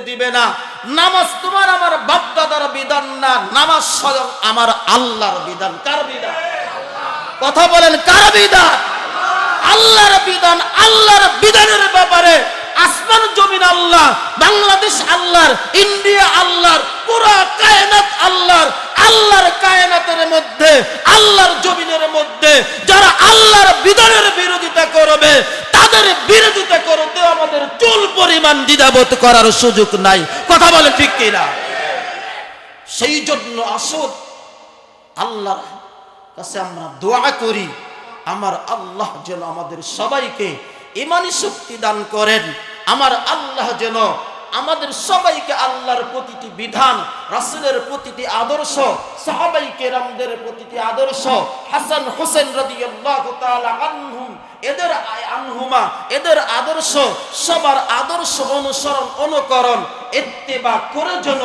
দিবে না। নামাজ তোমার আমার বাপ দাদার বিধান না, নামাজ স্বয়ং আমার আল্লাহর বিধান। কার বিধান? কথা বলেন, কার বিধান? আল্লাহর বিধান। আল্লাহর বিধানের ব্যাপারে আসমান জমিন আল্লাহ, বাংলাদেশ আল্লাহর, ইন্ডিয়া আল্লাহর, পুরো কায়নাত আল্লাহর। আল্লাহর কায়নাতের মধ্যে, আল্লাহর জমিনের মধ্যে যারা আল্লাহর বিধানের বিরোধিতা করবে, তাদের বিরোধিতা করতে আমাদের চুল পরিমাণ দ্বিধাবোধ করার সুযোগ নাই। কথা বলে ঠিক কিনা? সেই জন্য আসুন আল্লাহর কাছে আমরা দোয়া করি, আমার আল্লাহ যেন আমাদের সবাইকে ঈমানি শক্তি দান করেন। আমার আল্লাহ যেন আমাদের সবাইকে আল্লাহর প্রতিটি বিধান, রাসূলের প্রতিটি আদর্শ, সাহাবায়ে কেরামদের প্রতিটি আদর্শ, হাসান হোসেন রাদিয়াল্লাহু তাআলা আনহুম এদের আদর্শ, সবার আদর্শ অনুসরণ অনুকরণ ইত্তেবা করে যেন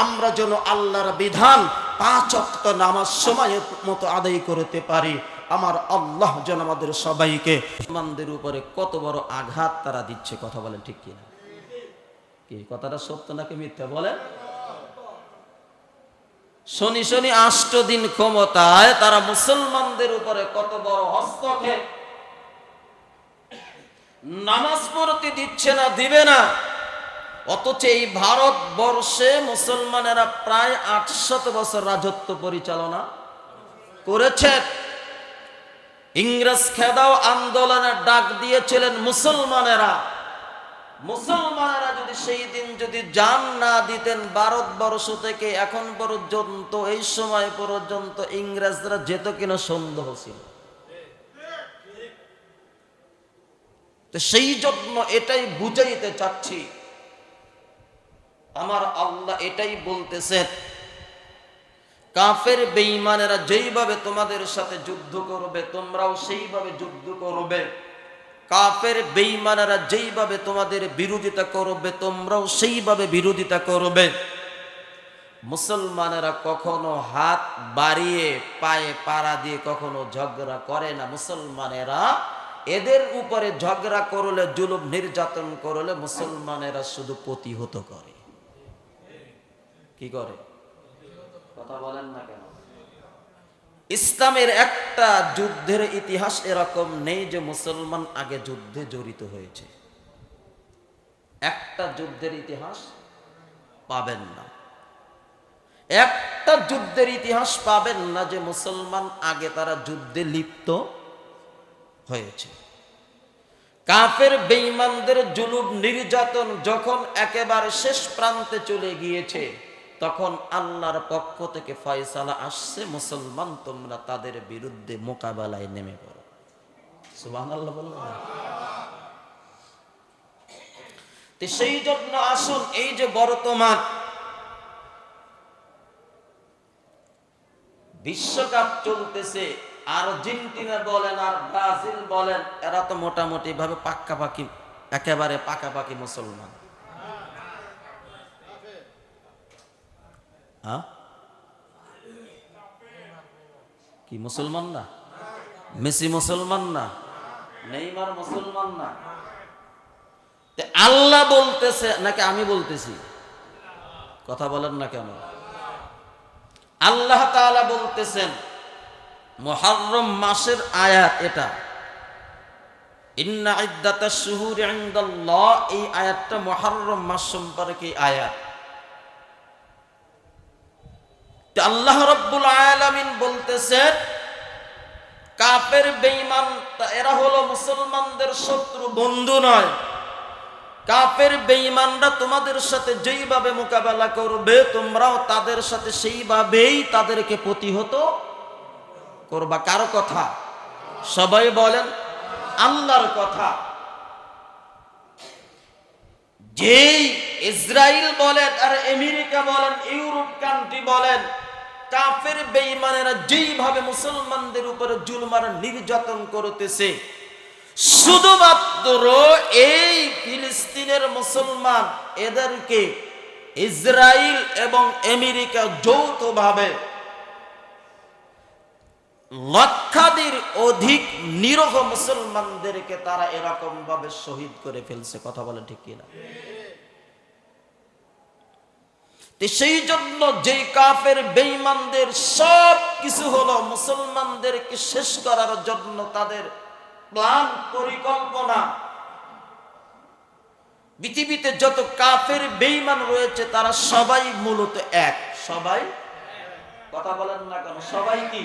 আমরা যেন আল্লাহর বিধান 5 ওয়াক্ত নামাজ সময় মতো আদায় করতে পারি। আমার আল্লাহ যেন আমাদের সবাইকে, মুসলমানদের উপরে কত বড় আঘাত তারা দিচ্ছে। কথা বলেন ঠিক কিনা? কি কথাটা সত্য নাকি মিথ্যা বলেন? শনি শনি 8 দিন ক্ষমতায়, তারা মুসলমানদের উপরে কত বড় হস্তক্ষেপ। নামাজ পড়তে দিচ্ছে না, দিবে না। অথচ এই ভারতবর্ষে মুসলমানেরা প্রায় 800 বছর রাজত্ব পরিচালনা করেছে। ইংরেজ খেদাও আন্দোলনের ডাক দিয়েছিলেন মুসলমানেরা। মুসলমানেরা যদি সেই দিন যদি জান না দিতেন, ভারতবর্ষ থেকে এখন পর্যন্ত, এই সময় পর্যন্ত ইংরেজরা যেত কিনা সন্দেহ ছিল। তো সেই জন্য এটাই বুঝাইতে চাচ্ছি, আমার আল্লাহ এটাই বলতেছেন, কাফের বেঈমানেরা যেইভাবে তোমাদের সাথে যুদ্ধ করবে, তোমরাও সেইভাবে যুদ্ধ করবে। কাফের বেঈমানেরা যেইভাবে তোমাদের বিরোধিতা করবে, তোমরাও সেইভাবে বিরোধিতা করবে। মুসলমানেরা কখনো হাত বাড়িয়ে পায়ে পাড়া দিয়ে কখনো ঝগড়া করে না। মুসলমানেরা এদের উপরে ঝগড়া করলে, জুলুম নির্যাতন করলে মুসলমানেরা শুধু প্রতিহত করে। কি করে? কথা বলেন না কেন? ইসলামের একটা যুদ্ধের ইতিহাস এরকম নেই যে মুসলমান আগে যুদ্ধে জড়িত হয়েছে। একটা যুদ্ধের ইতিহাস পাবেন না। একটা যুদ্ধের ইতিহাস পাবেন না যে মুসলমান আগে তারা যুদ্ধে লিপ্ত হয়েছে। কাফের বেঈমানদের জুলুম নির্যাতন যখন একেবারে শেষ প্রান্তে চলে গিয়েছে, তখন আল্লাহর পক্ষ থেকে ফয়সালা আসছে, মুসলমান তোমরা তাদের বিরুদ্ধে মোকাবেলায় নেমে পড়ো। সুবহানাল্লাহ বললেন। তো সেই জন্য আসুন, এই যে বর্তমান বিশ্বকাপ চলতেছে, আর্জেন্টিনা বলেন আর ব্রাজিল বলেন, এরা তো মোটামুটি ভাবে পাক্কাপাকি, একেবারে পাকাপাকি মুসলমান। কি মুসলমান না? মেসি মুসলমান না? নেইমার মুসলমান না? আল্লাহ বলতেছে নাকি আমি বলতেছি? কথা বলেন না কেন? আল্লাহ তাআলা বলতেছেন, মুহররম মাসের আয়াত এটা, ইন্না ইদ্দাতাশ শুহুরি ইনদাল্লাহ, এই আয়াতটা মুহররম মাস সম্পর্কে আয়াত। আল্লাহ রাব্বুল আলামিন বলতেছেন, কাফের বেঈমান এরা হলো মুসলমানদের শত্রু, বন্ধু নয়। কাফের বেঈমানরা তোমাদের সাথে যেইভাবে মোকাবেলা করবে, তোমরাও তাদের সাথে সেইভাবেই তাদেরকে প্রতিহত করবা। কারো কথা? সবাই বলেন আল্লাহর কথা। যেই ইসরায়েল বলেন আর আমেরিকা বলেন, ইউরোপ কান্ট্রি বলেন, কাফের বেঈমানেরা যেইভাবে মুসলমানদের উপরে জুলুম আর নির্যাতন করতেছে, শুধুমাত্র এই ফিলিস্তিনের মুসলমান, এদেরকে ইসরায়েল এবং আমেরিকা যৌথভাবে লক্ষাধিক অধিক নিরহ মুসলমানদেরকে তারা এরকম ভাবে শহীদ করে ফেলছে। কথা বলে ঠিক কিনা? সেই জন্য যেই কাফের বেঈমানদের সব কিছু হলো মুসলমানদেরকে শেষ করার জন্য তাদের প্ল্যান পরিকল্পনা। পৃথিবীতে যত কাফের বেঈমান রয়েছে তারা সবাই মূলত এক। সবাই, কথা বলেন না কেন, সবাই কি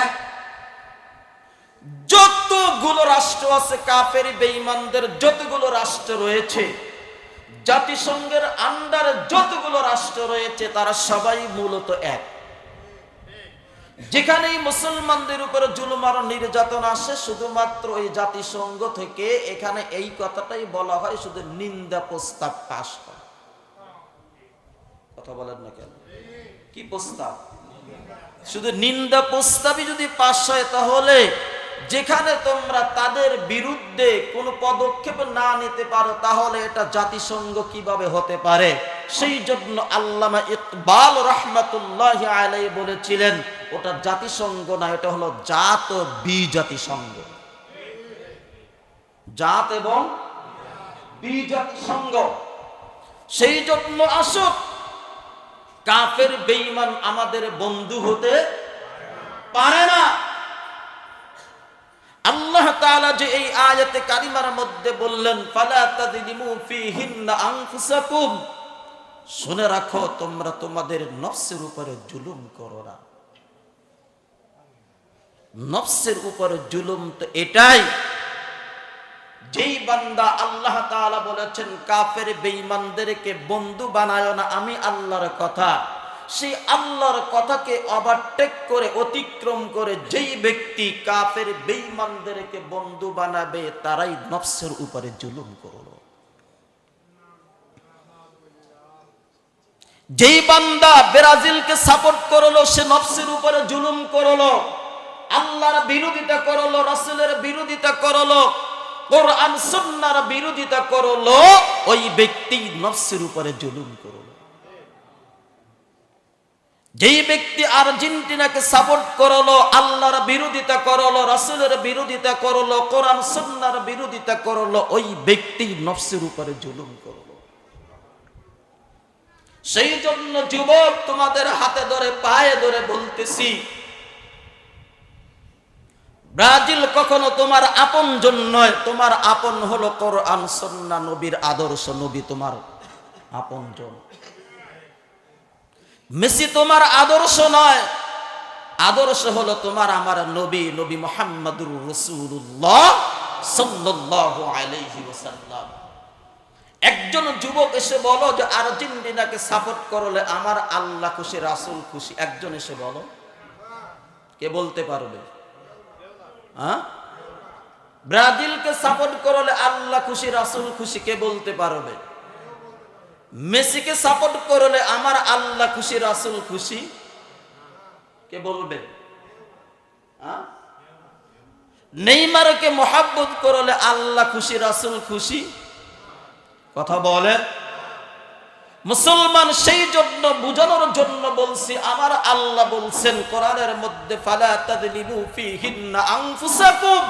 এক? যতগুলো রাষ্ট্র আছে কাফের বেঈমানদের, যতগুলো রাষ্ট্র রয়েছে, জাতিসংঘের আন্ডারে যতগুলো রাষ্ট্র রয়েছে তারা সবাই মূলত এক। যেখানেই মুসলমানদের উপরে জুলুম আর নির্যাতন আসে শুধুমাত্র এই জাতিসংঘ থেকে এখানে এই কথাটাই বলা হয়, শুধু নিন্দা প্রস্তাব পাস হয়। কথা বলেন না কেন, কি প্রস্তাব? শুধু নিন্দা প্রস্তাবই যদি পাস হয়, তাহলে যেখানে তোমরা তাদের বিরুদ্ধে কোনো পদক্ষেপ না নিতে পারো তাহলে এটা জাতিসংঘ কিভাবে হতে পারে? সেই জন্য আল্লামা ইকবাল রাহমাতুল্লাহি আলাইহি বলেছিলেন ওটা জাতিসংঘ না, এটা হলো জাত ও বিজাতিসংঘ। জাত এবং বিজাতিসংঘ। সেই জন্য আসুন, কাফের বেঈমান আমাদের বন্ধু হতে পারে না। আল্লাহ তাআলা যে এই আয়াতে কারিমার মধ্যে বললেন ফালা তাযলিমু ফীহিন্না আনফুসাকুম, শুনে রাখো তোমরা তোমাদের নফসের উপরে জুলুম করো না। নফসের উপরে জুলুম তো এটাই, যেই বান্দা আল্লাহ তাআলা বলেছেন কাফের বেঈমানদেরকে বন্ধু বানায় না, আমি আল্লাহর কথা, সেই আল্লাহর কথাকে ওভারটেক করে অতিক্রম করে যেই ব্যক্তি কাফের বেঈমানদেরকে বন্ধু বানাবে তারাই নফসের উপরে জুলুম করলো। যেই বান্দা ব্রাজিলকে সাপোর্ট করলো সে নফসের উপরে জুলুম করলো, আল্লাহর বিরোধিতা করলো, রাসূলের বিরোধিতা করলো, কোরআন সুন্নাহর বিরোধিতা করলো, ওই ব্যক্তি নফসের উপরে জুলুম করলো। যেই ব্যক্তি আর্জেন্টিনাকে সাপোর্ট করলো, আল্লাহর বিরোধিতা করলো, রাসূলের বিরোধিতা করলো, কোরআন সুন্নাহর বিরোধিতা করলো, ওই ব্যক্তি নফসের উপরে জুলুম করলো। সেই জন্য যুবক তোমাদের হাতে ধরে পায়ে ধরে বলতেছি, ব্রাজিল কখনো তোমার আপনজন নয়, তোমার আপন হলো কোরআন সুন্নাহ নবীর আদর্শ, নবী তোমার আপনজন। মেসি তোমার আদর্শ নয়, আদর্শ হলো তোমার আমার নবী, নবী মুহাম্মদুর রাসূলুল্লাহ সাল্লাল্লাহু আলাইহি ওয়াসাল্লাম। একজন যুবক এসে বলো যে আর্জেন্টিনাকে সাপোর্ট করলে আমার আল্লাহ খুশি, রাসূল খুশি। একজন এসে বলো, কে বলতে পারবে? হ্যাঁ, ব্রাজিলকে সাপোর্ট করলে আল্লাহ খুশি, রাসূল খুশি, কে বলতে পারবে? মেসিকে সাপোর্ট করলে আমার আল্লাহ খুশি, রাসূল খুশি, কে বলবে? নেইমারকে মহব্বত করলে আল্লাহ খুশি, রাসূল খুশি, কথা বলে? মুসলমান সেই জন্য বুঝানোর জন্য বলছি, আমার আল্লাহ বলছেন কোরআনের মধ্যে ফালা তাযলিমু ফীহিন্না আনফুসাকুম,